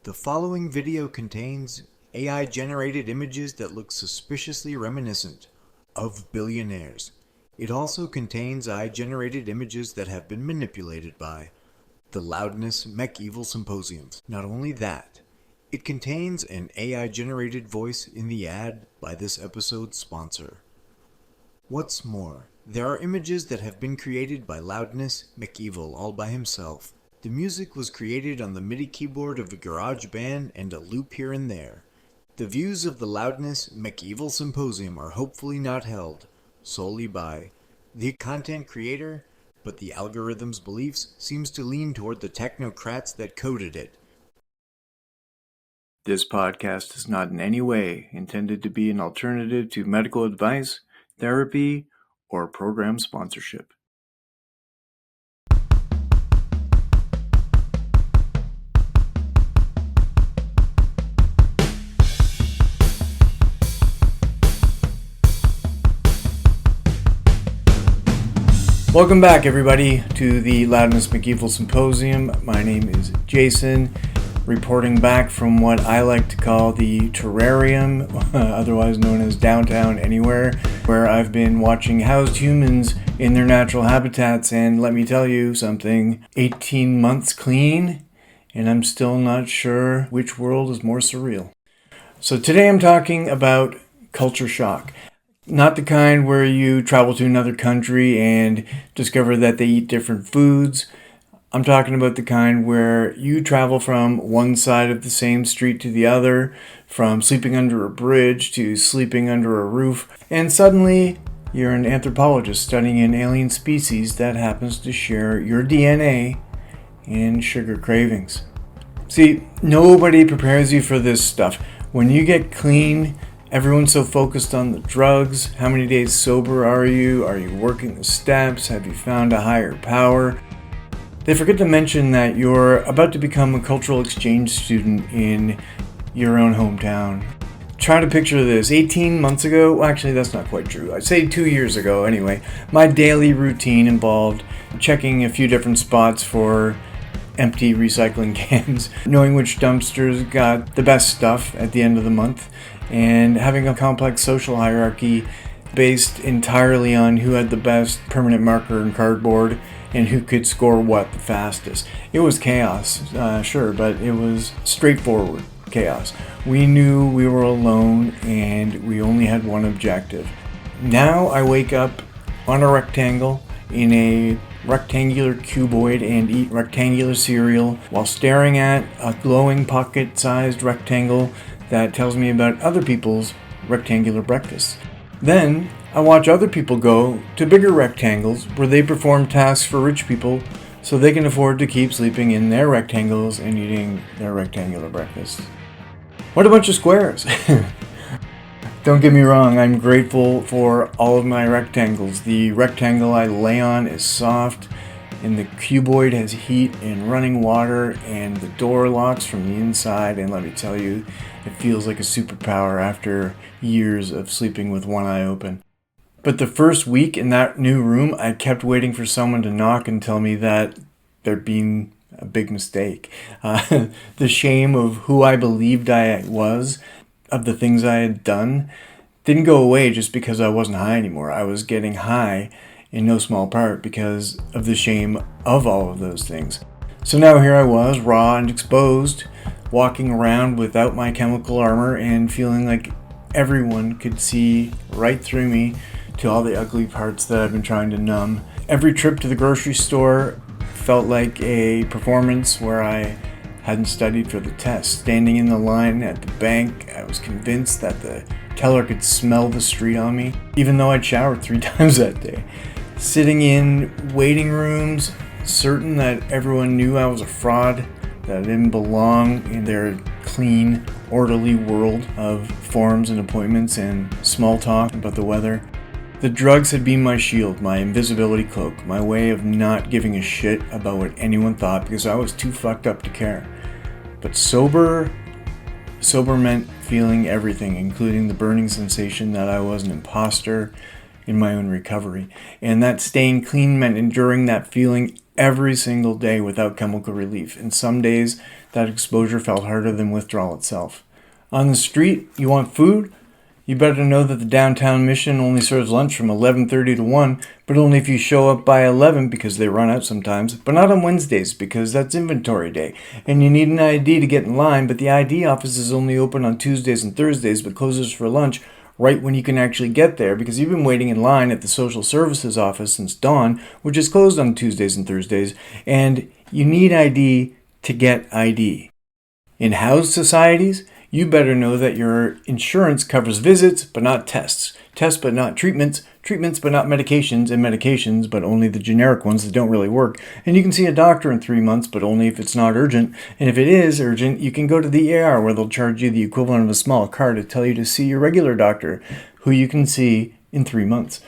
The following video contains AI-generated images that look suspiciously reminiscent of billionaires. It also contains AI-generated images that have been manipulated by the Loudness Mech Evil Symposiums. Not only that, it contains an AI-generated voice in the ad by this episode's sponsor. What's more, there are images that have been created by Loudness Mech Evil all by himself. The music was created on the MIDI keyboard of a garage band and a loop here and there. The views of the Loudness Mech Evil Symposium are hopefully not held solely by the content creator, but the algorithm's beliefs seems to lean toward the technocrats that coded it. This podcast is not in any way intended to be an alternative to medical advice, therapy, or program sponsorship. Welcome back, everybody, to the Loudness Mech Evil Symposium. My name is Jason, reporting back from what I like to call the terrarium, otherwise known as Downtown Anywhere, where I've been watching housed humans in their natural habitats, and let me tell you something, 18 months clean, and I'm still not sure which world is more surreal. So today I'm talking about culture shock. Not the kind where you travel to another country and discover that they eat different foods. I'm talking about the kind where you travel from one side of the same street to the other, from sleeping under a bridge to sleeping under a roof, and suddenly you're an anthropologist studying an alien species that happens to share your DNA and sugar cravings. See, nobody prepares you for this stuff. When you get clean, everyone's so focused on the drugs. How many days sober are you? Are you working the steps? Have you found a higher power? They forget to mention that you're about to become a cultural exchange student in your own hometown. Try to picture this. 18 months ago, well, actually that's not quite true. I'd say 2 years ago anyway, my daily routine involved checking a few different spots for empty recycling cans, knowing which dumpsters got the best stuff at the end of the month, and having a complex social hierarchy based entirely on who had the best permanent marker and cardboard and who could score what the fastest. It was chaos, sure, but it was straightforward chaos. We knew we were alone and we only had one objective. Now I wake up on a rectangle in a rectangular cuboid and eat rectangular cereal while staring at a glowing pocket-sized rectangle that tells me about other people's rectangular breakfasts. Then I watch other people go to bigger rectangles where they perform tasks for rich people so they can afford to keep sleeping in their rectangles and eating their rectangular breakfasts. What a bunch of squares! Don't get me wrong, I'm grateful for all of my rectangles. The rectangle I lay on is soft, and the cuboid has heat and running water, and the door locks from the inside, and let me tell you, it feels like a superpower after years of sleeping with one eye open. But the first week in that new room, I kept waiting for someone to knock and tell me that there'd been a big mistake. The shame of who I believed I was, of the things I had done, didn't go away just because I wasn't high anymore. I was getting high in no small part because of the shame of all of those things. So now here I was, raw and exposed, walking around without my chemical armor and feeling like everyone could see right through me to all the ugly parts that I've been trying to numb. Every trip to the grocery store felt like a performance where I hadn't studied for the test. Standing in the line at the bank, I was convinced that the teller could smell the street on me, even though I'd showered 3 times that day. Sitting in waiting rooms, certain that everyone knew I was a fraud, that I didn't belong in their clean, orderly world of forms and appointments and small talk about the weather. The drugs had been my shield, my invisibility cloak, my way of not giving a shit about what anyone thought because I was too fucked up to care. But sober meant feeling everything, including the burning sensation that I was an imposter in my own recovery. And that staying clean meant enduring that feeling every single day without chemical relief, and some days that exposure felt harder than withdrawal itself. On the street, you want food? You better know that the downtown mission only serves lunch from 11:30 to 1, but only if you show up by 11 because they run out sometimes, but not on Wednesdays because that's inventory day. And you need an ID to get in line, but the ID office is only open on Tuesdays and Thursdays but closes for lunch right when you can actually get there because you've been waiting in line at the social services office since dawn, which is closed on Tuesdays and Thursdays, and you need ID to get ID. In housed societies, you better know that your insurance covers visits but not tests, tests but not treatments, treatments but not medications, and medications but only the generic ones that don't really work. And you can see a doctor in 3 months but only if it's not urgent. And if it is urgent, you can go to the ER where they'll charge you the equivalent of a small car to tell you to see your regular doctor, who you can see in 3 months.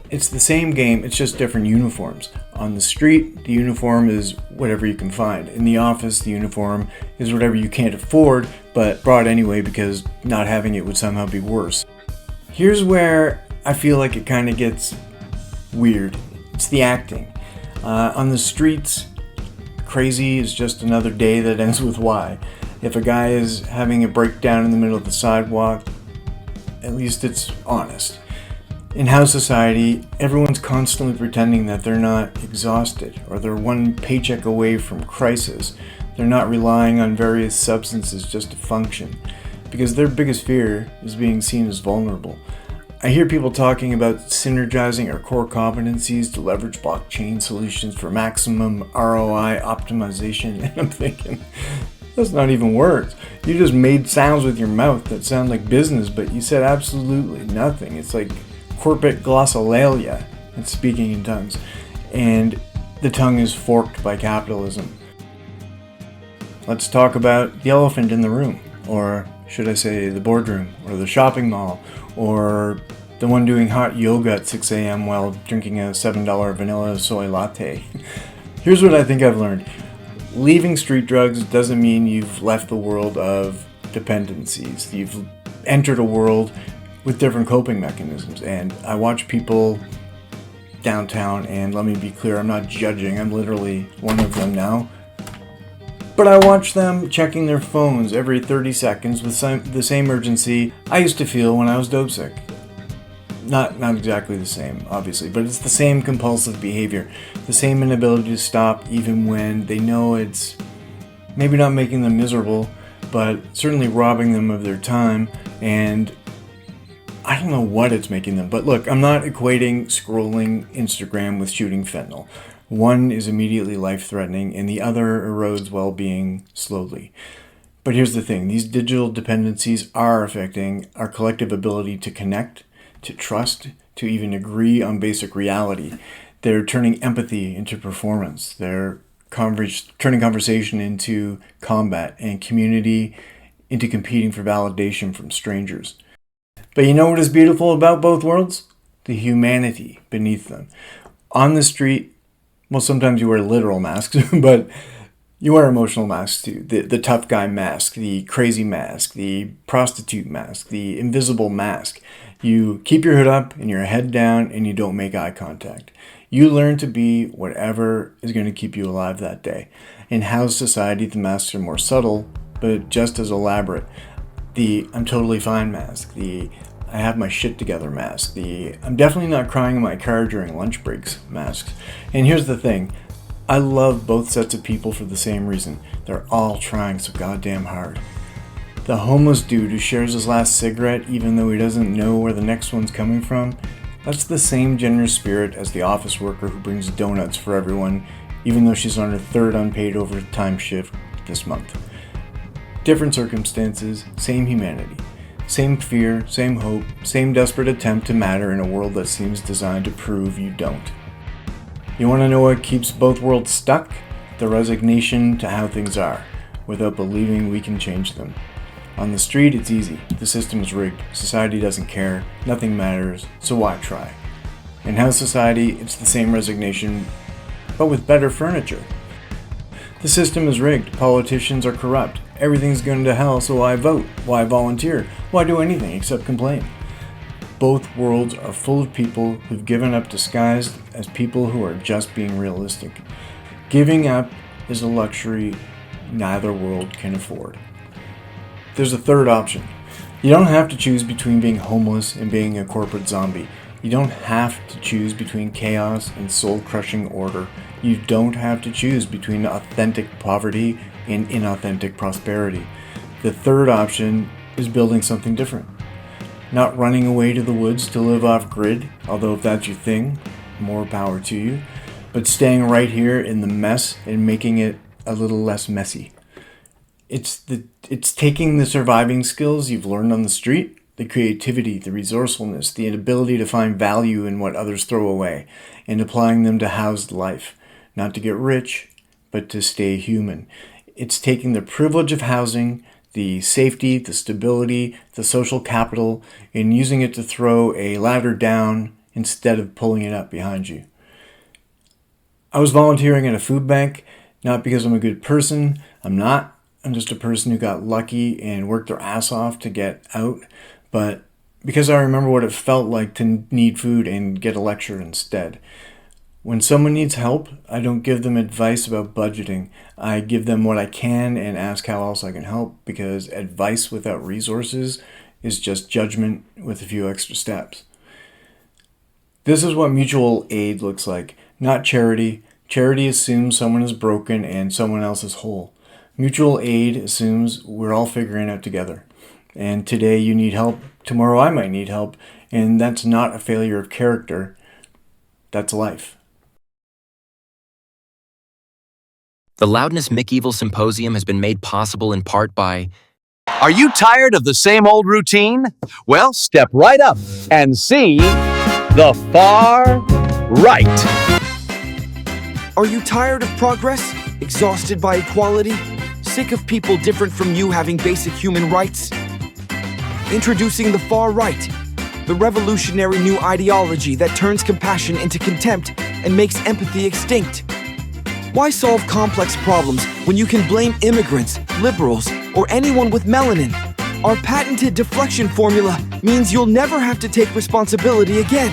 It's the same game, it's just different uniforms. On the street, the uniform is whatever you can find. In the office, the uniform is whatever you can't afford, but brought anyway because not having it would somehow be worse. Here's where I feel like it kind of gets weird. It's the acting. On the streets, crazy is just another day that ends with Y. If a guy is having a breakdown in the middle of the sidewalk, at least it's honest. In house society, everyone's constantly pretending that they're not exhausted or they're one paycheck away from crisis. They're not relying on various substances just to function because their biggest fear is being seen as vulnerable. I hear people talking about synergizing our core competencies to leverage blockchain solutions for maximum ROI optimization, and I'm thinking, that's not even words. You just made sounds with your mouth that sound like business, but you said absolutely nothing. It's like corporate glossolalia, it's speaking in tongues, and the tongue is forked by capitalism. Let's talk about the elephant in the room, or should I say the boardroom, or the shopping mall, or the one doing hot yoga at 6 a.m. while drinking a $7 vanilla soy latte. Here's what I think I've learned. Leaving street drugs doesn't mean you've left the world of dependencies. You've entered a world with different coping mechanisms. And I watch people downtown, and let me be clear, I'm not judging, I'm literally one of them now. But I watch them checking their phones every 30 seconds with the same urgency I used to feel when I was dope sick. Not exactly the same, obviously, but it's the same compulsive behavior, the same inability to stop even when they know it's maybe not making them miserable, but certainly robbing them of their time, and I don't know what it's making them, but look, I'm not equating scrolling Instagram with shooting fentanyl. One is immediately life-threatening, and the other erodes well-being slowly. But here's the thing, these digital dependencies are affecting our collective ability to connect, to trust, to even agree on basic reality. They're turning empathy into performance. They're turning conversation into combat, and community into competing for validation from strangers. But you know what is beautiful about both worlds? The humanity beneath them. On the street, well, sometimes you wear literal masks, but you wear emotional masks too. The tough guy mask, the crazy mask, the prostitute mask, the invisible mask. You keep your hood up and your head down and you don't make eye contact. You learn to be whatever is going to keep you alive that day. In house society, the masks are more subtle, but just as elaborate. The I'm totally fine mask, the I have my shit together mask, the I'm definitely not crying in my car during lunch breaks masks. And here's the thing, I love both sets of people for the same reason. They're all trying so goddamn hard. The homeless dude who shares his last cigarette even though he doesn't know where the next one's coming from, that's the same generous spirit as the office worker who brings donuts for everyone even though she's on her third unpaid overtime shift this month. Different circumstances, same humanity. Same fear, same hope, same desperate attempt to matter in a world that seems designed to prove you don't. You want to know what keeps both worlds stuck? The resignation to how things are, without believing we can change them. On the street, it's easy. The system is rigged. Society doesn't care. Nothing matters, so why try? In house society, it's the same resignation, but with better furniture. The system is rigged. Politicians are corrupt. Everything's going to hell, so why vote? Why volunteer? Why do anything except complain? Both worlds are full of people who've given up disguised as people who are just being realistic. Giving up is a luxury neither world can afford. There's a third option. You don't have to choose between being homeless and being a corporate zombie. You don't have to choose between chaos and soul-crushing order. You don't have to choose between authentic poverty and inauthentic prosperity. The third option is building something different. Not running away to the woods to live off grid, although if that's your thing, more power to you, but staying right here in the mess and making it a little less messy. It's taking the surviving skills you've learned on the street, the creativity, the resourcefulness, the ability to find value in what others throw away, and applying them to housed life, not to get rich, but to stay human. It's taking the privilege of housing, the safety, the stability, the social capital, and using it to throw a ladder down instead of pulling it up behind you. I was volunteering at a food bank, not because I'm a good person. I'm not. I'm just a person who got lucky and worked their ass off to get out, but because I remember what it felt like to need food and get a lecture instead. When someone needs help, I don't give them advice about budgeting. I give them what I can and ask how else I can help, because advice without resources is just judgment with a few extra steps. This is what mutual aid looks like, not charity. Charity assumes someone is broken and someone else is whole. Mutual aid assumes we're all figuring it out together. And today you need help, tomorrow I might need help, and that's not a failure of character. That's life. The Loudness McEvil Symposium has been made possible in part by... Are you tired of the same old routine? Well, step right up and see the far right. Are you tired of progress? Exhausted by equality? Sick of people different from you having basic human rights? Introducing the far right, the revolutionary new ideology that turns compassion into contempt and makes empathy extinct. Why solve complex problems when you can blame immigrants, liberals, or anyone with melanin? Our patented deflection formula means you'll never have to take responsibility again.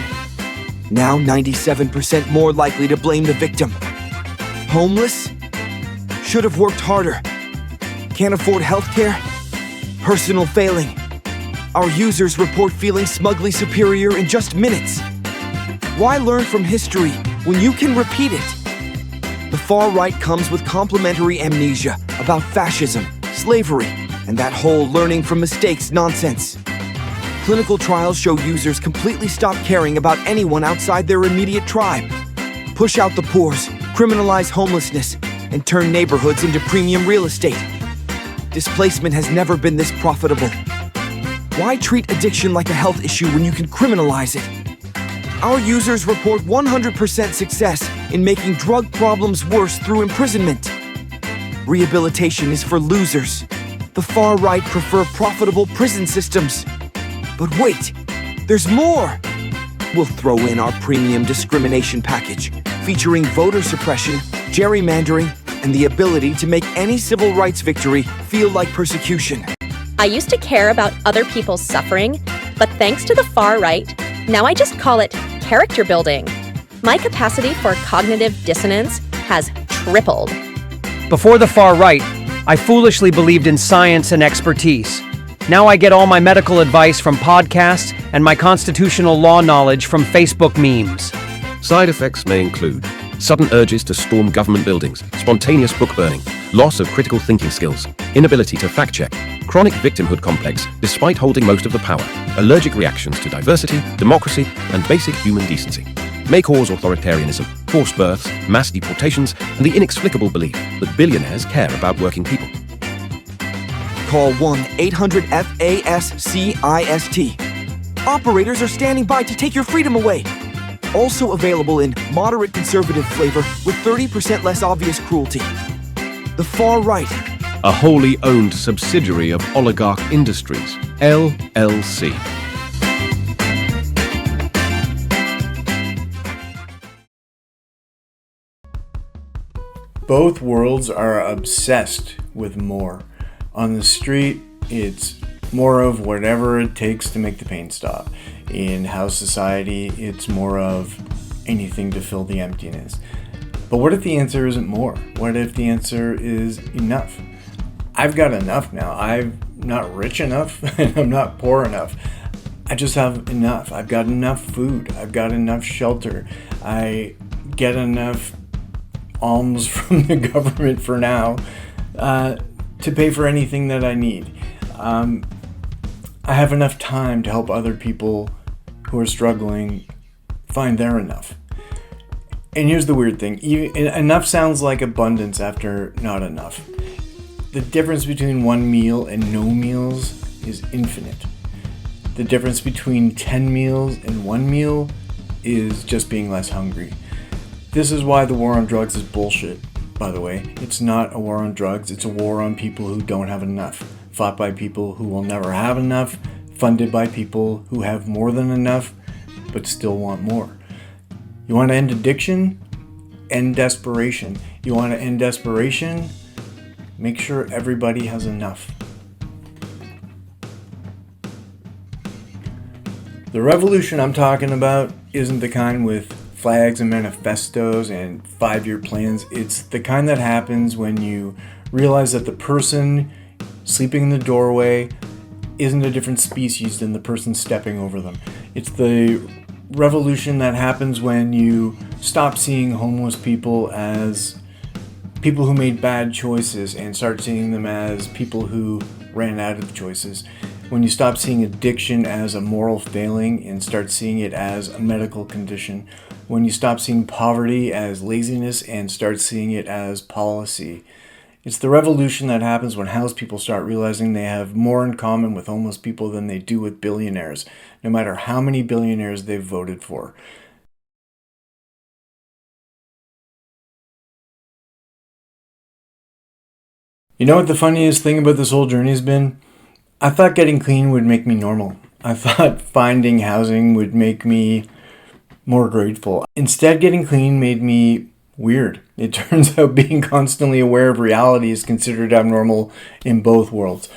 Now 97% more likely to blame the victim. Homeless? Should have worked harder. Can't afford healthcare? Personal failing. Our users report feeling smugly superior in just minutes. Why learn from history when you can repeat it? The far right comes with complementary amnesia about fascism, slavery, and that whole learning from mistakes nonsense. Clinical trials show users completely stop caring about anyone outside their immediate tribe. Push out the poors, criminalize homelessness, and turn neighborhoods into premium real estate. Displacement has never been this profitable. Why treat addiction like a health issue when you can criminalize it? Our users report 100% success in making drug problems worse through imprisonment. Rehabilitation is for losers. The far right prefer profitable prison systems. But wait, there's more! We'll throw in our premium discrimination package, featuring voter suppression, gerrymandering, and the ability to make any civil rights victory feel like persecution. I used to care about other people's suffering, but thanks to the far right, now I just call it character building. My capacity for cognitive dissonance has tripled. Before the far right, I foolishly believed in science and expertise. Now I get all my medical advice from podcasts and my constitutional law knowledge from Facebook memes. Side effects may include sudden urges to storm government buildings, spontaneous book burning, loss of critical thinking skills, inability to fact-check, chronic victimhood complex despite holding most of the power, allergic reactions to diversity, democracy, and basic human decency. May cause authoritarianism, forced births, mass deportations, and the inexplicable belief that billionaires care about working people. Call 1-800-FASCIST. Operators are standing by to take your freedom away. Also available in moderate conservative flavor with 30% less obvious cruelty. The far right. A wholly owned subsidiary of Oligarch Industries, LLC. Both worlds are obsessed with more. On the street, it's more of whatever it takes to make the pain stop. In house society, it's more of anything to fill the emptiness. But what if the answer isn't more? What if the answer is enough? I've got enough now. I'm not rich enough and I'm not poor enough. I just have enough. I've got enough food. I've got enough shelter. I get enough alms from the government for now to pay for anything that I need. I have enough time to help other people who are struggling find their enough. And here's the weird thing. Enough sounds like abundance after not enough. The difference between one meal and no meals is infinite. The difference between 10 meals and one meal is just being less hungry. This is why the war on drugs is bullshit, by the way. It's not a war on drugs, it's a war on people who don't have enough. Fought by people who will never have enough, funded by people who have more than enough, but still want more. You want to end addiction? End desperation. You want to end desperation? Make sure everybody has enough. The revolution I'm talking about isn't the kind with flags and manifestos and 5-year plans. It's the kind that happens when you realize that the person sleeping in the doorway isn't a different species than the person stepping over them. It's the revolution that happens when you stop seeing homeless people as people who made bad choices and start seeing them as people who ran out of choices. When you stop seeing addiction as a moral failing and start seeing it as a medical condition. When you stop seeing poverty as laziness and start seeing it as policy. It's the revolution that happens when house people start realizing they have more in common with homeless people than they do with billionaires, no matter how many billionaires they've voted for. You know what the funniest thing about this whole journey has been? I thought getting clean would make me normal. I thought finding housing would make me more grateful. Instead, getting clean made me weird. It turns out being constantly aware of reality is considered abnormal in both worlds.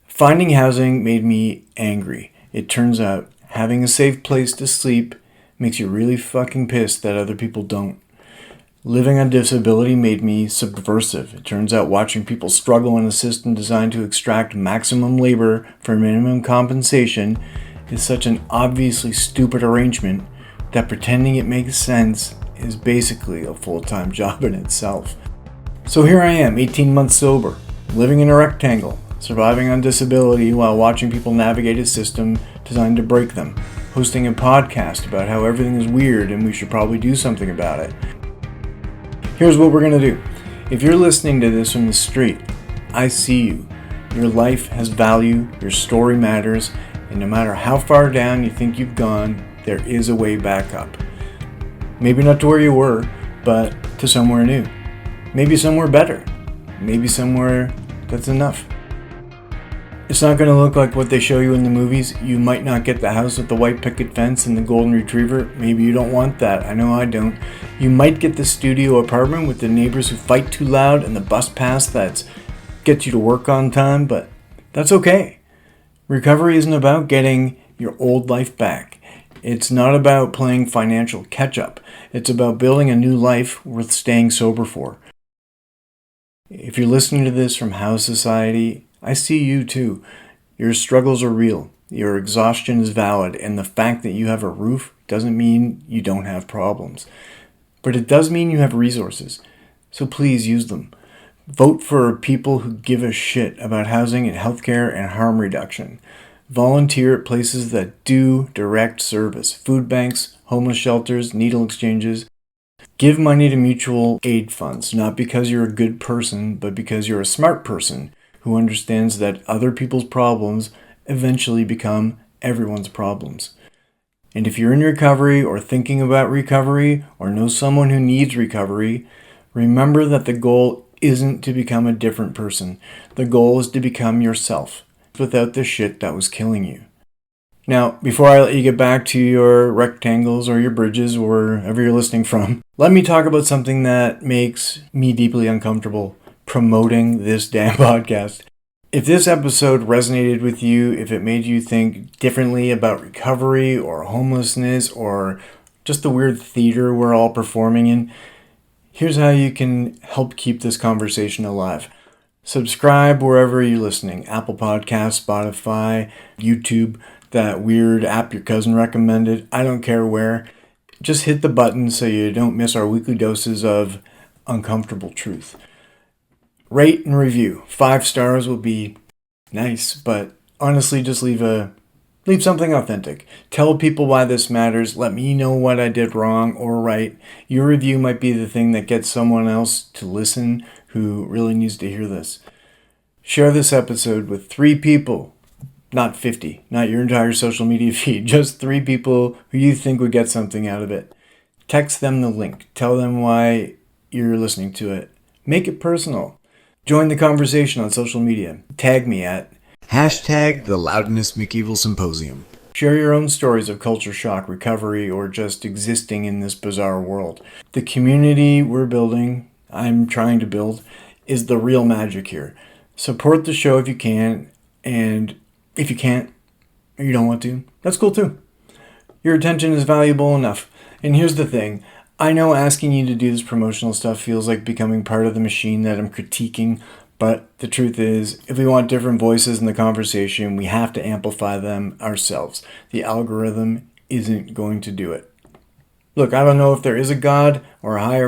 Finding housing made me angry. It turns out having a safe place to sleep makes you really fucking pissed that other people don't. Living on disability made me subversive. It turns out watching people struggle in a system designed to extract maximum labor for minimum compensation is such an obviously stupid arrangement that pretending it makes sense is basically a full-time job in itself. So here I am, 18 months sober, living in a rectangle, surviving on disability while watching people navigate a system designed to break them, hosting a podcast about how everything is weird and we should probably do something about it. Here's what we're going to do. If you're listening to this from the street, I see you. Your life has value, your story matters, and no matter how far down you think you've gone, there is a way back up. Maybe not to where you were, but to somewhere new. Maybe somewhere better. Maybe somewhere that's enough. It's not going to look like what they show you in the movies. You might not get the house with the white picket fence and the golden retriever. Maybe you don't want that. I know I don't. You might get the studio apartment with the neighbors who fight too loud and the bus pass that gets you to work on time, but that's okay. Recovery isn't about getting your old life back. It's not about playing financial catch-up. It's about building a new life worth staying sober for. If you're listening to this from house society, I see you too. Your struggles are real. Your exhaustion is valid, and the fact that you have a roof doesn't mean you don't have problems. But it does mean you have resources. So please use them. Vote for people who give a shit about housing and healthcare and harm reduction. Volunteer at places that do direct service. Food banks, homeless shelters, needle exchanges. Give money to mutual aid funds, not because you're a good person, but because you're a smart person who understands that other people's problems eventually become everyone's problems. And if you're in recovery or thinking about recovery or know someone who needs recovery, remember that the goal isn't to become a different person. The goal is to become yourself without the shit that was killing you. Now, before I let you get back to your rectangles or your bridges or wherever you're listening from, let me talk about something that makes me deeply uncomfortable promoting this damn podcast. If this episode resonated with you, if it made you think differently about recovery or homelessness or just the weird theater we're all performing in, here's how you can help keep this conversation alive. Subscribe wherever you're listening. Apple Podcasts, Spotify, YouTube, that weird app your cousin recommended. I don't care where. Just hit the button so you don't miss our weekly doses of uncomfortable truth. Rate and review. 5 stars will be nice, but honestly, just leave something authentic. Tell people why this matters. Let me know what I did wrong or right. Your review might be the thing that gets someone else to listen who really needs to hear this. Share this episode with 3 people, not 50, not your entire social media feed, just 3 people who you think would get something out of it. Text them the link. Tell them why you're listening to it. Make it personal. Join the conversation on social media. Tag me at Hashtag the Loudness McEvil Symposium. Share your own stories of culture shock, recovery, or just existing in this bizarre world. The community we're building, I'm trying to build, is the real magic here. Support the show if you can, and if you can't, or you don't want to, that's cool too. Your attention is valuable enough. And here's the thing. I know asking you to do this promotional stuff feels like becoming part of the machine that I'm critiquing, but the truth is, if we want different voices in the conversation, we have to amplify them ourselves. The algorithm isn't going to do it. Look, I don't know if there is a God or a higher